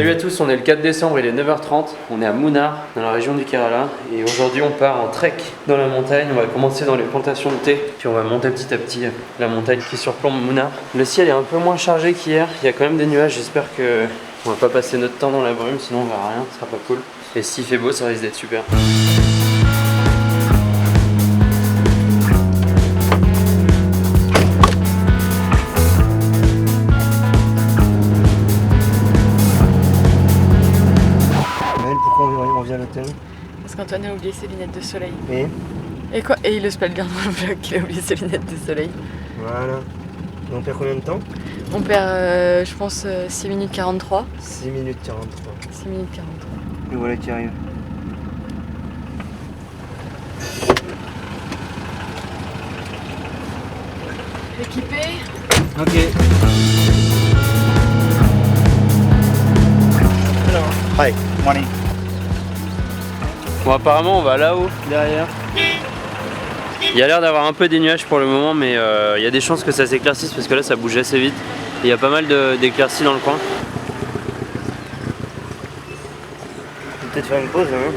Salut à tous, on est le 4 décembre, il est 9h30, on est à Munnar, dans la région du Kerala, et aujourd'hui on part en trek dans la montagne. On va commencer dans les plantations de thé, puis on va monter petit à petit la montagne qui surplombe Munnar. Le ciel est un peu moins chargé qu'hier, il y a quand même des nuages, j'espère que on va pas passer notre temps dans la brume, sinon on verra rien, ce sera pas cool. Et s'il fait beau, ça risque d'être super. Parce qu'Antoine a oublié ses lunettes de soleil. Et quoi? Et il le spell bien dans le vlog qu'il a oublié ses lunettes de soleil. Voilà. Et on perd combien de temps? On perd, je pense, 6 minutes 43. 6 minutes 43. 6 minutes 43. Et voilà qui arrive. Équipé. Ok. Alors. Hi, morning. Bon, apparemment on va là-haut, derrière. Il y a l'air d'avoir un peu des nuages pour le moment, mais il y a des chances que ça s'éclaircisse parce que là ça bouge assez vite. Et il y a pas mal d'éclaircies dans le coin. On peut peut-être faire une pause hein.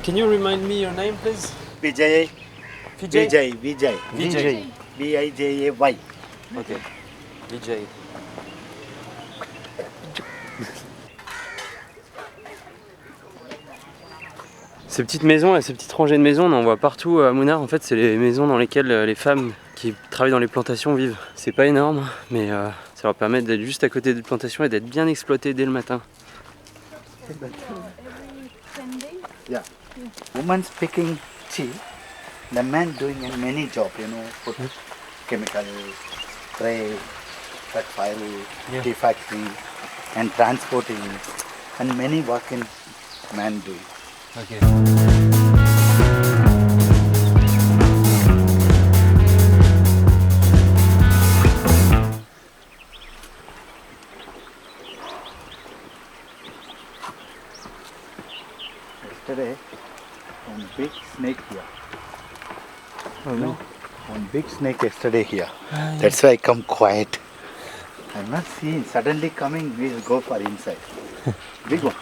Can you remind me your name, please? Vijay. Vijay. Vijay. Vijay. Vijay. Ok. Vijay. Ces petites maisons, là, ces petites rangées de maisons, on en voit partout à Munnar. En fait, c'est les maisons dans lesquelles les femmes qui travaillent dans les plantations vivent. C'est pas énorme, mais ça leur permet d'être juste à côté des plantations et d'être bien exploitées dès le matin. Yeah. Women picking tea, the men doing many jobs, put chemical, spray, fire, tea factory, and transporting, and many work in men doing. Okay. Yesterday, one big snake here. Oh no, one big snake yesterday here. That's why I come quiet. I'm not seeing. Suddenly coming, we'll go for inside. Big one.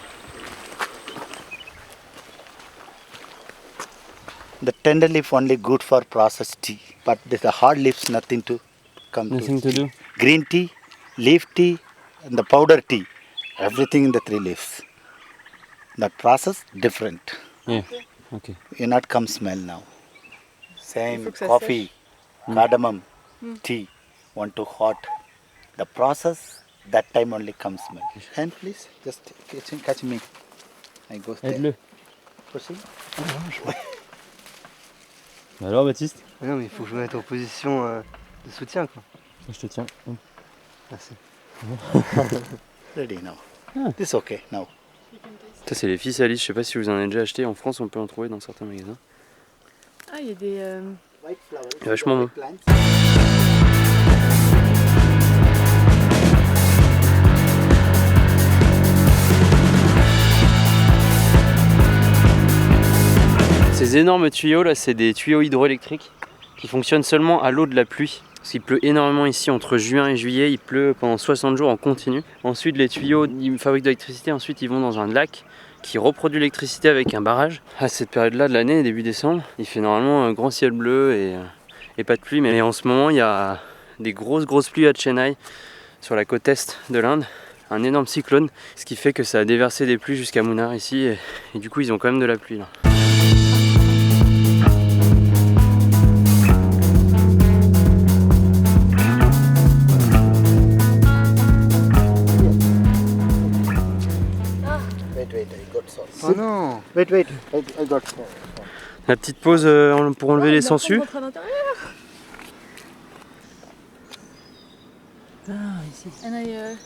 The tender leaf only good for processed tea, but the hard leaves nothing to come. Nothing to do. Green tea, leaf tea, and the powder tea, everything in the 3 leaves. The process different. Yeah. Okay. You not come smell now. Same que ça coffee, cardamom, tea, want to hot. The process that time only come smell. Hand please, just catch me. I go there. Aide-le. Proceed. Alors Baptiste? Non mais il faut que je me mette en position de soutien quoi. Je te tiens. Merci. Ready now. This okay now. Ça c'est les Physalis, je sais pas si vous en avez déjà acheté. En France on peut en trouver dans certains magasins. Ah, il y a des... White flower. C'est vachement bon. Ces énormes tuyaux là, c'est des tuyaux hydroélectriques qui fonctionnent seulement à l'eau de la pluie. Parce qu'il pleut énormément ici entre juin et juillet, il pleut pendant 60 jours en continu. Ensuite les tuyaux ils fabriquent de l'électricité, ensuite ils vont dans un lac qui reproduit l'électricité avec un barrage. À cette période-là de l'année, début décembre, il fait normalement un grand ciel bleu et pas de pluie. Mais en ce moment il y a des grosses pluies à Chennai, sur la côte est de l'Inde. Un énorme cyclone, ce qui fait que ça a déversé des pluies jusqu'à Munnar ici et du coup ils ont quand même de la pluie là. Wait, I got salt. Oh non. Wait, I got salt. La petite pause pour enlever les sangsues. Ah, ici. And I,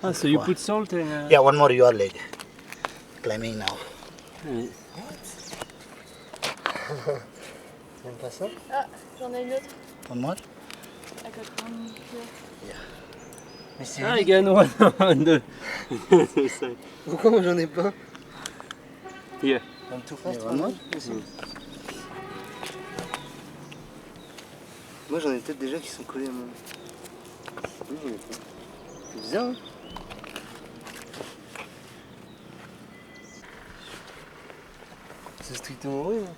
Ah, so you put salt and... Yeah, one more your leg. Climbing now. Même pas ça? Ah, j'en ai une autre. One more? I got one here. Mais c'est Ah, again, one, deux. pourquoi moi j'en ai pas? Yeah. I'm too fast. Yeah, one more? Moi j'en ai peut-être déjà qui sont collés à mon... Oui, j'en ai fait. C'est bizarre, hein. C'est strictement vrai. Hein.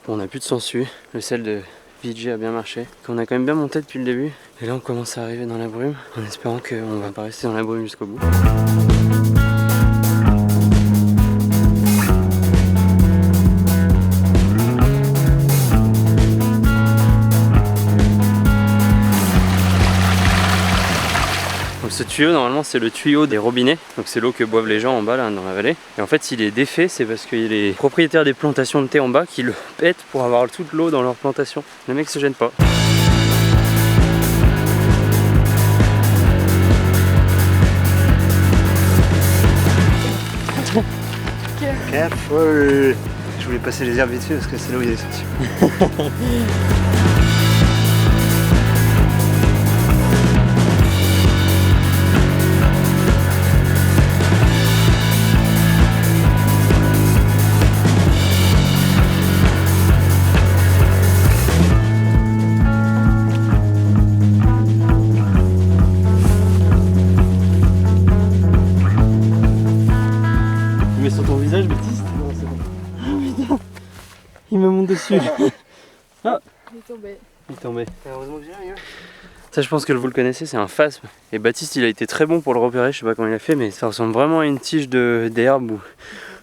Bon, on n'a plus de sangsue. Le sel de VJ a bien marché. On a quand même bien monté depuis le début. Et là, on commence à arriver dans la brume, en espérant qu'on va pas rester dans la brume jusqu'au bout. Donc ce tuyau, normalement, c'est le tuyau des robinets. Donc c'est l'eau que boivent les gens en bas, là, dans la vallée. Et en fait, s'il est défait, c'est parce qu'il y a les propriétaires des plantations de thé en bas qui le pètent pour avoir toute l'eau dans leur plantation. Les mecs se gênent pas. Careful. Je voulais passer les herbes vite fait parce que c'est là où il y a les sangsues. Tu mets sur ton visage, Baptiste? Non, c'est bon. Oh putain, il me monte dessus. Ah, Il est tombé. il est tombé. Heureusement que j'ai rien. Ça, je pense que vous le connaissez, c'est un phasme. Et Baptiste, il a été très bon pour le repérer, je sais pas comment il a fait, mais ça ressemble vraiment à une tige d'herbe ou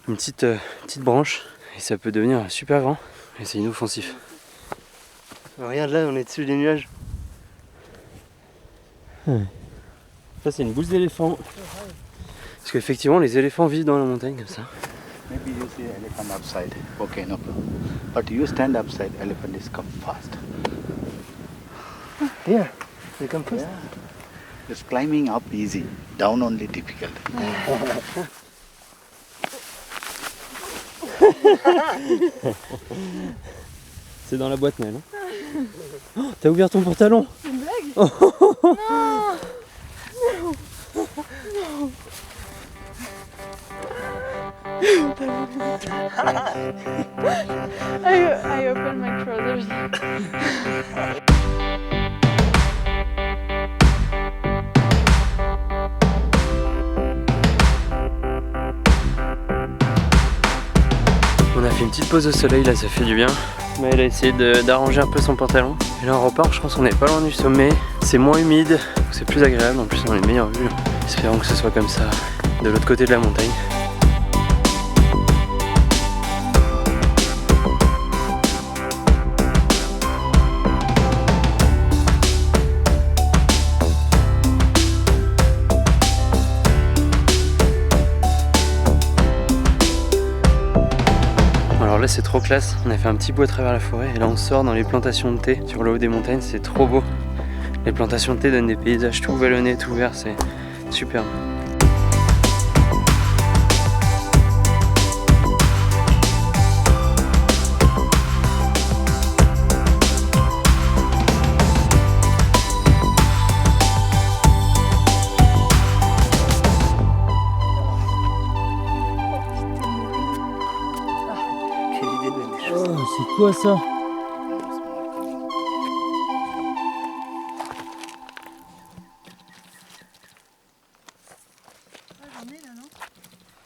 une petite branche. Et ça peut devenir super grand. Et c'est inoffensif. Regarde là, on est dessus des nuages. Ça, c'est une bouse d'éléphant. Parce qu'effectivement, les éléphants vivent dans la montagne comme ça. Maybe you see elephant upside. Okay, no problem. But you stand upside, elephant is come fast. Yeah, they come first. Yeah. Just climbing up easy, down only difficult. C'est dans la boîte mail. Hein. Oh, t'as ouvert ton pantalon. C'est une blague? Oh. Non. I opened my trousers. On a fait une petite pause au soleil, là ça fait du bien. Mais elle a essayé d'arranger un peu son pantalon. Et là on repart, je pense qu'on n'est pas loin du sommet. C'est moins humide, donc c'est plus agréable. En plus on a une meilleure vue. Espérons que ce soit comme ça de l'autre côté de la montagne. Alors là c'est trop classe, on a fait un petit bout à travers la forêt et là on sort dans les plantations de thé sur le haut des montagnes, c'est trop beau. Les plantations de thé donnent des paysages tout vallonnés, tout verts, c'est superbe. Quelle idée de mettre des choses. Oh, c'est quoi ça?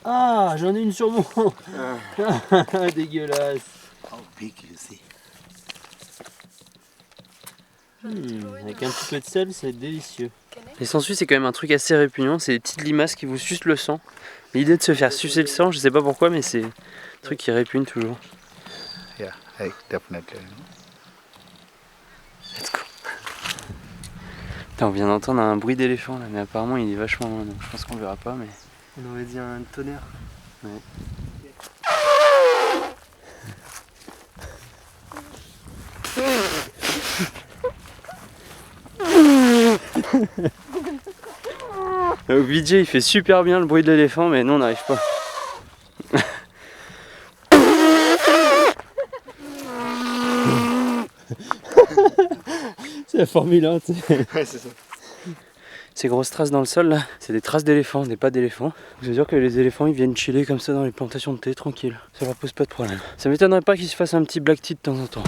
Ah, j'en ai une sur moi. Dégueulasse. How big you see? Avec un petit peu de sel, c'est délicieux. Les sangsues, c'est quand même un truc assez répugnant. C'est des petites limaces qui vous sucent le sang. L'idée de se faire sucer le sang, je sais pas pourquoi, mais c'est un truc qui répugne toujours. Yeah, definitely. Let's go. Putain, on vient d'entendre un bruit d'éléphant là, mais apparemment il est vachement loin, donc je pense qu'on verra pas. Mais On aurait dit un tonnerre. ouais. VJ il fait super bien le bruit de l'éléphant, mais nous on n'arrive pas. C'est la Formule 1, tu sais. Ouais, c'est ça. Ces grosses traces dans le sol là, c'est des traces d'éléphants, des pas d'éléphants. Je veux dire que les éléphants ils viennent chiller comme ça dans les plantations de thé tranquille. Ça leur pose pas de problème. Ça m'étonnerait pas qu'ils se fassent un petit black tea de temps en temps.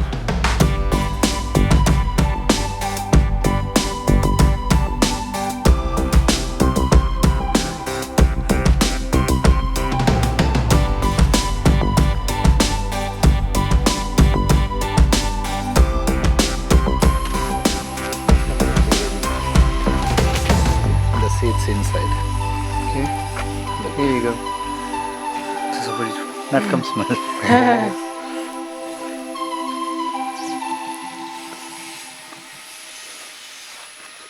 Here you go. Ça sent pas du tout. Not come smell.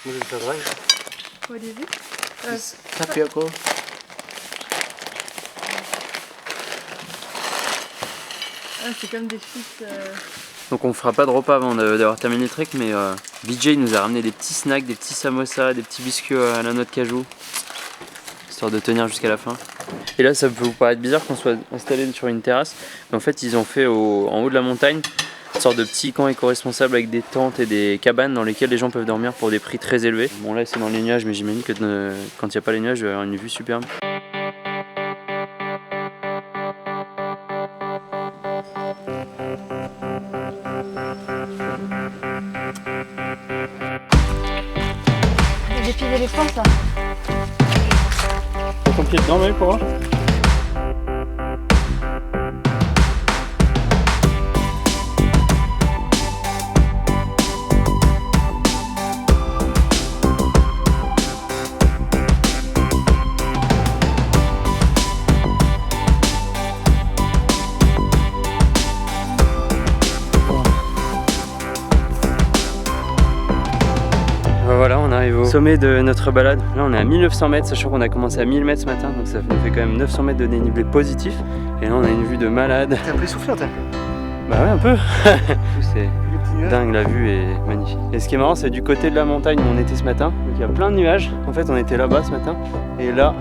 Moi je vais faire dry. What is it? Tapioca. Ah, c'est comme des chips. Donc on fera pas de repas avant d'avoir terminé le trek, mais BJ nous a ramené des petits snacks, des petits samosas, des petits biscuits à la noix de cajou, histoire de tenir jusqu'à la fin. Et là ça peut vous paraître bizarre qu'on soit installé sur une terrasse, mais en fait ils ont fait en haut de la montagne une sorte de petit camp éco-responsable avec des tentes et des cabanes dans lesquelles les gens peuvent dormir pour des prix très élevés. Bon là c'est dans les nuages, mais j'imagine que quand il n'y a pas les nuages, il va y avoir une vue superbe. Des pieds d'éléphant, ça. T'as ton pied dedans, mais pour voir. Voilà, on arrive au sommet de notre balade. Là, on est à 1900 mètres, sachant qu'on a commencé à 1000 mètres ce matin, donc ça nous fait quand même 900 mètres de dénivelé positif. Et là, on a une vue de malade. T'es un peu essoufflé, t'as. Bah ouais, un peu. C'est dingue, la vue est magnifique. Et ce qui est marrant, c'est du côté de la montagne où on était ce matin. Donc il y a plein de nuages. En fait, on était là-bas ce matin. Et là,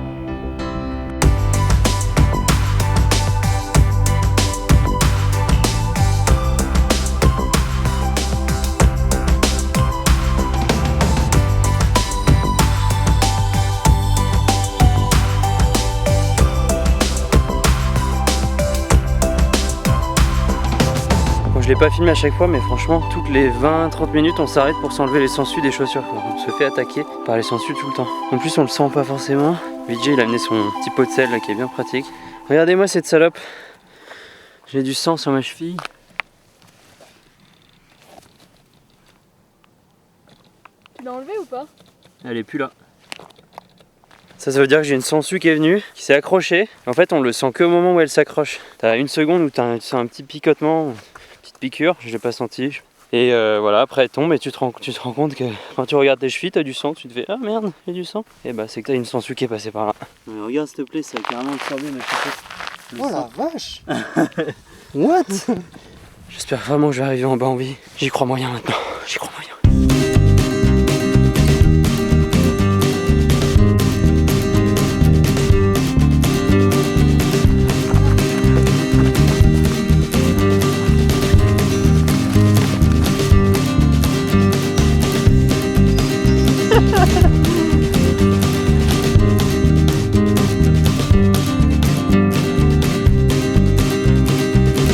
je l'ai pas filmé à chaque fois, mais franchement, toutes les 20-30 minutes, on s'arrête pour s'enlever les sangsues des chaussures. On se fait attaquer par les sangsues tout le temps. En plus, on le sent pas forcément. VJ, il a amené son petit pot de sel là, qui est bien pratique. Regardez-moi cette salope. J'ai du sang sur ma cheville. Tu l'as enlevé ou pas? Elle est plus là. Ça veut dire que j'ai une sangsue qui est venue, qui s'est accrochée. En fait, on le sent que au moment où elle s'accroche. T'as une seconde où tu sens un petit picotement. Piqûre, je l'ai pas senti. Et voilà, après elle tombe et tu te rends compte que quand tu regardes tes chevilles, t'as du sang, tu te fais ah merde, il y a du sang. Et bah c'est que t'as une sangsue qui est passée par là. Mais regarde s'il te plaît, ça a carrément absorbé ma chaussure. Oh la vache. What? J'espère vraiment que je vais arriver en bas en vie. J'y crois moyen maintenant, j'y crois moyen.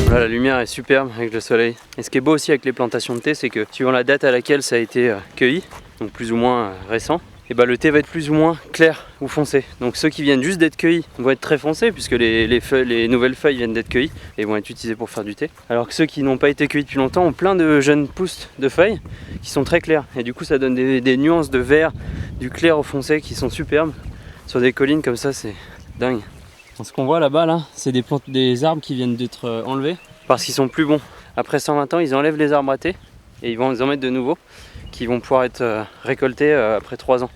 Voilà, la lumière est superbe avec le soleil. Et ce qui est beau aussi avec les plantations de thé, c'est que suivant la date à laquelle ça a été cueilli, donc plus ou moins récent, et bah le thé va être plus ou moins clair ou foncé. Donc ceux qui viennent juste d'être cueillis vont être très foncés puisque les nouvelles feuilles viennent d'être cueillies et vont être utilisées pour faire du thé. Alors que ceux qui n'ont pas été cueillis depuis longtemps ont plein de jeunes pousses de feuilles qui sont très claires. Et du coup ça donne des nuances de vert, du clair au foncé qui sont superbes. Sur des collines comme ça, c'est dingue. Ce qu'on voit là-bas, là, c'est des arbres qui viennent d'être enlevés parce qu'ils sont plus bons. Après 120 ans, ils enlèvent les arbres à thé et ils vont en mettre de nouveaux qui vont pouvoir être récoltés après 3 ans.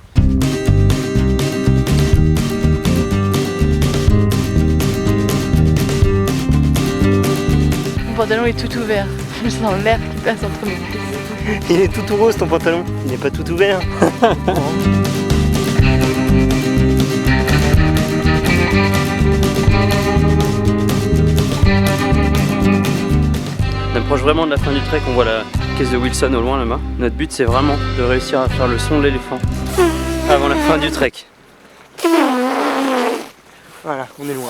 Mon pantalon est tout ouvert. Je sens l'air qui passe entre mes pieds. Il est tout rose ton pantalon. Il n'est pas tout ouvert. On approche vraiment de la fin du trek, on voit la caisse de Wilson au loin là-bas. Notre but c'est vraiment de réussir à faire le son de l'éléphant avant la fin du trek. Voilà, on est loin.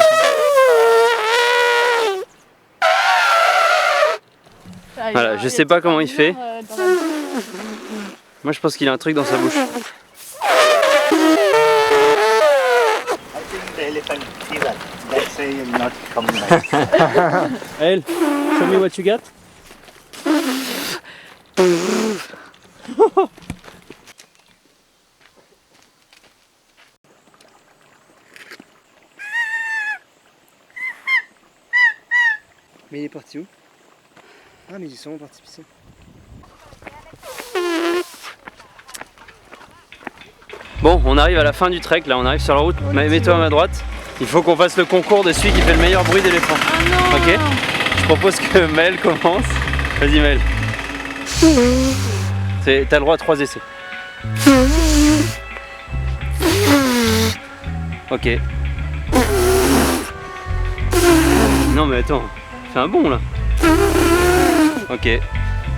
Voilà, je sais pas comment il fait. Moi je pense qu'il a un truc dans sa bouche. Let's say you'll not come back. Elle, show me what you got. Mais il est parti où? Ah, mais il est sûrement parti pisser. Bon, on arrive à la fin du trek, là on arrive sur la route. Mets-toi à ma droite. Il faut qu'on fasse le concours de celui qui fait le meilleur bruit d'éléphant. Ah non. Ok? Je propose que Maël commence. Vas-y Maël. T'as le droit à 3 essais. Ok. Non mais attends, fais un bond là. Ok,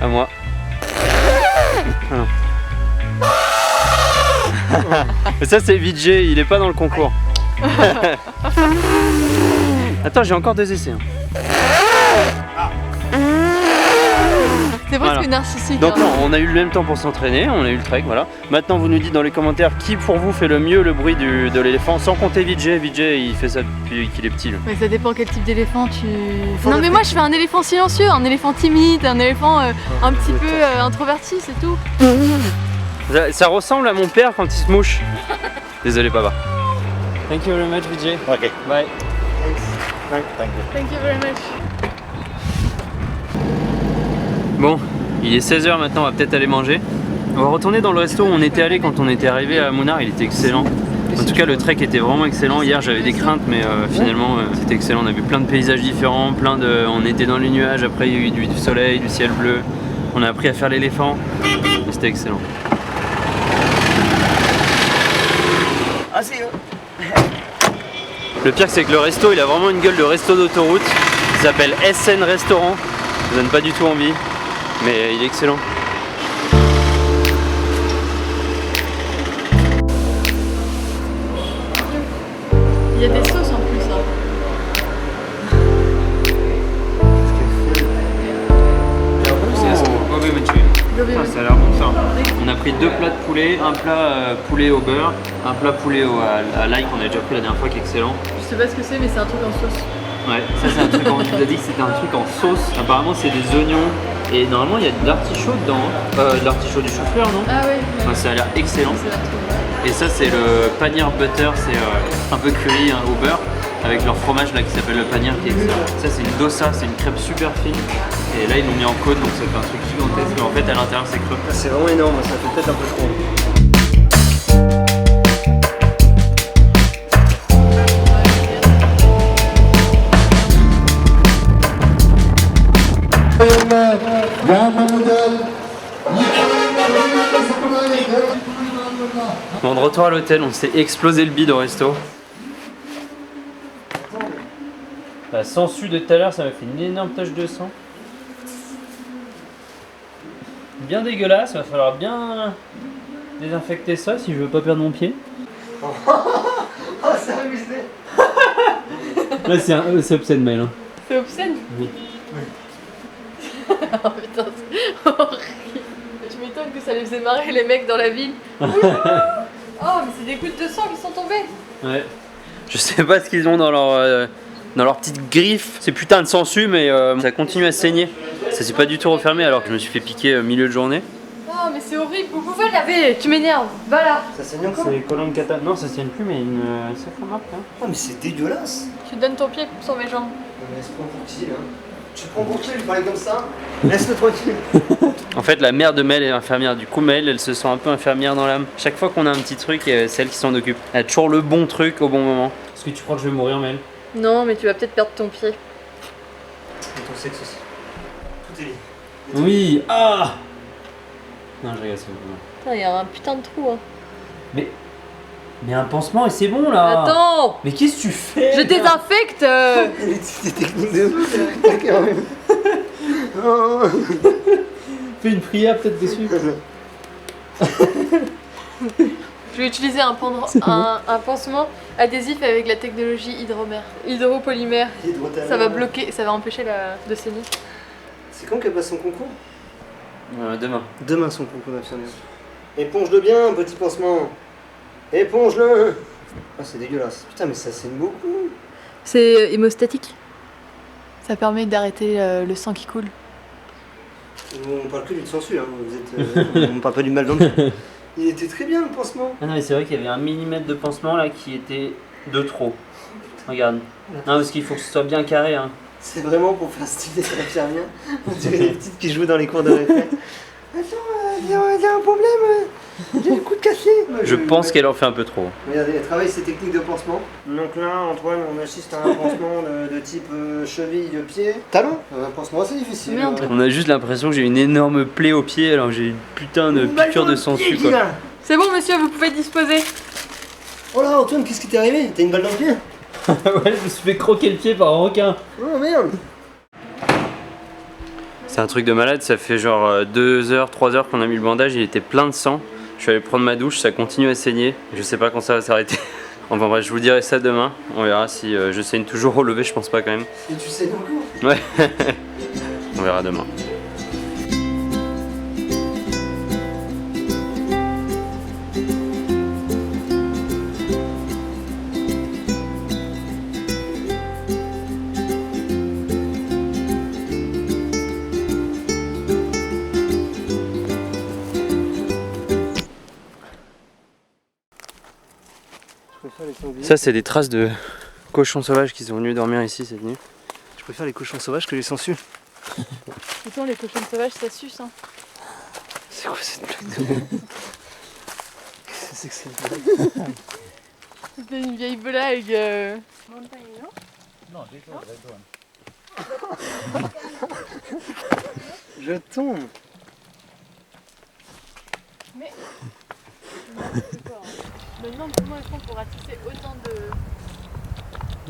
à moi. Ah non. Mais ça c'est Vijay, il est pas dans le concours. Attends, j'ai encore 2 essais. Hein. C'est presque Voilà. narcissique. Donc hein. non, on a eu le même temps pour s'entraîner, on a eu le trek, voilà. Maintenant vous nous dites dans les commentaires qui pour vous fait le mieux le bruit de l'éléphant, sans compter Vijay. Vijay il fait ça depuis qu'il est petit. Là. Mais ça dépend quel type d'éléphant tu... Non mais moi je fais un éléphant silencieux, un éléphant timide, un éléphant un petit peu introverti, c'est tout. Ça ressemble à mon père quand il se mouche. Désolé papa. Thank you very much Vijay. Okay. Bye. Thank you. Thank you very much. Bon, il est 16h maintenant, on va peut-être aller manger. On va retourner dans le resto où on était allé quand on était arrivé à Munnar, il était excellent. En tout cas le trek était vraiment excellent. Hier j'avais des craintes mais finalement c'était excellent. On a vu plein de paysages différents, on était dans les nuages, après il y a eu du soleil, du ciel bleu. On a appris à faire l'éléphant. C'était excellent. Le pire c'est que le resto il a vraiment une gueule de resto d'autoroute. Il s'appelle SN Restaurant. Ça donne pas du tout envie. Mais il est excellent. Il y a des sauces en plus. Hein. Ah, ça a l'air bon ça. On a pris 2 plats de poulet, un plat poulet au beurre, un plat poulet à l'ail qu'on a déjà pris la dernière fois qui est excellent. Je sais pas ce que c'est mais c'est un truc en sauce. Ouais, ça c'est un truc, tu t'as dit que c'était un truc en sauce. Apparemment c'est des oignons et normalement il y a de l'artichaut dedans. De l'artichaut du chou-fleur non? Ah oui. Enfin, ça a l'air excellent. C'est un truc. Et ça c'est le paneer butter, c'est un peu curry hein, au beurre avec leur fromage là qui s'appelle le paneer qui est excellent. Ça c'est une dosa, c'est une crêpe super fine. Et là ils l'ont mis en côte donc ça fait un truc gigantesque. Mais en fait à l'intérieur c'est creux. C'est vraiment énorme, ça fait peut-être un peu trop. Bon, de retour à l'hôtel, on s'est explosé le bide au resto. La sangsue de tout à l'heure, ça m'a fait une énorme tache de sang. Bien dégueulasse, va falloir bien désinfecter ça si je veux pas perdre mon pied. Oh, c'est amusé. Là c'est obscène mail. Hein. C'est obscène. Oui. Oh putain, c'est horrible. Je m'étonne que ça les faisait marrer les mecs dans la ville. Oh mais c'est des gouttes de sang qui sont tombées. Ouais. Je sais pas ce qu'ils ont dans leur petite griffe. C'est putain de sangsue mais ça continue à saigner. Ça s'est pas du tout refermé alors que je me suis fait piquer au milieu de journée. Oh mais c'est horrible, vous pouvez laver, tu m'énerves. Va là. Ça saigne encore? C'est colonne cata. Non ça saigne plus mais ça fait marque hein. Ah, mais c'est dégueulasse. Tu donnes ton pied sur mes jambes. Non, mais laisse-moi pour qui là? Tu prends pour qui lui parler comme ça? Laisse-le tranquille. En fait la mère de Mel est infirmière. Du coup Mel elle se sent un peu infirmière dans l'âme. Chaque fois qu'on a un petit truc, c'est elle qui s'en occupe. Elle a toujours le bon truc au bon moment. Est-ce que tu crois que je vais mourir Mel? Non mais tu vas peut-être perdre ton pied. Et ton sexe aussi. Tout est lié. Oui. Ah. Non je rigole c'est bon. Putain, il y a un putain de trou. Hein. Mais un pansement et c'est bon là. Attends. Mais qu'est-ce que tu fais? Je désinfecte. Des techniques de ouf. Quand même. Oh. Fais une prière peut-être dessus. Je vais utiliser un pansement adhésif avec la technologie hydropolymère. Ça va bloquer, ça va empêcher de saigner. C'est quand qu'elle passe son concours? Demain. Demain son concours d'infirmière. Éponge-le bien, petit pansement. Éponge-le. Ah c'est dégueulasse. Putain mais ça saigne beaucoup. C'est hémostatique. Ça permet d'arrêter le sang qui coule. On parle que du sensu, hein. Vous êtes, on parle pas du mal dans le cul. Il était très bien le pansement. Ah non mais c'est vrai qu'il y avait 1 millimètre de pansement là qui était de trop. Regarde. Non parce qu'il faut que ce soit bien carré hein. C'est vraiment pour faire style des infirmières. On dirait les petites qui jouent dans les cours de récré. Attends, il y a un problème. J'ai le coude cassé. Je pense qu'elle en fait un peu trop. Regardez, elle travaille ses techniques de pansement. Donc là, Antoine, on assiste à un pansement de type cheville, pied, talon. Un pansement assez difficile. Merde. On a juste l'impression que j'ai une énorme plaie au pied alors que j'ai une putain de piqûre de sangsue quoi. C'est bon, monsieur, vous pouvez disposer. Oh là, Antoine, qu'est-ce qui t'est arrivé? T'as une balle dans le pied? Ouais, je me suis fait croquer le pied par un requin. Oh merde. C'est un truc de malade, ça fait genre 2 heures, 3 heures qu'on a mis le bandage, il était plein de sang. Je suis allé prendre ma douche, ça continue à saigner. Je sais pas quand ça va s'arrêter. Enfin bref, je vous dirai ça demain. On verra si je saigne toujours au lever, je pense pas quand même. Et tu saignes encore? Ouais. On verra demain. Ça, c'est des traces de cochons sauvages qui sont venus dormir ici cette nuit. Je préfère les cochons sauvages que les sangsues. Pourtant, les cochons sauvages, ça suce. Hein. C'est quoi cette blague de merde? Qu'est-ce que c'est que cette blague? C'était une vieille blague. No, this was red one. Je tombe. Mais. Je me demande comment ils font pour ratisser autant de.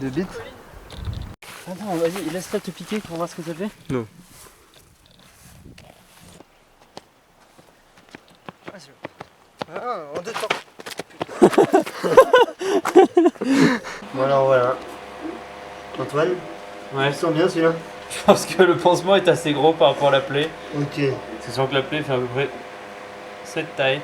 De bite? Attends, vas-y, laisse-la te piquer pour voir ce que ça fait. Non. Ah, en 2 temps. Bon alors voilà. Antoine, Ouais, tu sens bien celui-là? je pense que le pansement est assez gros par rapport à la plaie. Ok. C'est sûr que la plaie fait à peu près cette taille.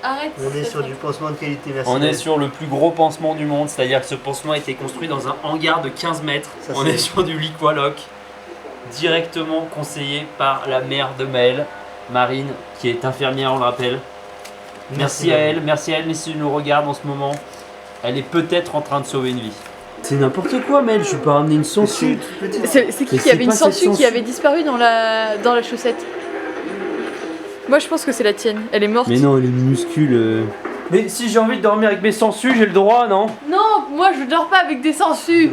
Arrête. On est ça sur fait- du pansement de qualité, merci. On est sur le plus gros pansement du monde, c'est-à-dire que ce pansement a été construit dans un hangar de 15 mètres. Ça, On c'est- est sur du Liqualoc, directement conseillé par la mère de Maëlle, Marine, qui est infirmière, on le rappelle. Merci à elle, mais si elle nous regarde en ce moment, elle est peut-être en train de sauver une vie. C'est n'importe quoi, Maëlle, je peux pas ramener une sangsue. C'est Mais qui c'est avait une pas cette sangsue qui sangsue. avait disparu dans la chaussette? Moi, je pense que c'est la tienne. Elle est morte. Mais non, elle est minuscule. Mais si j'ai envie de dormir avec mes sangsues, j'ai le droit, non? Non, moi, je dors pas avec des sangsues.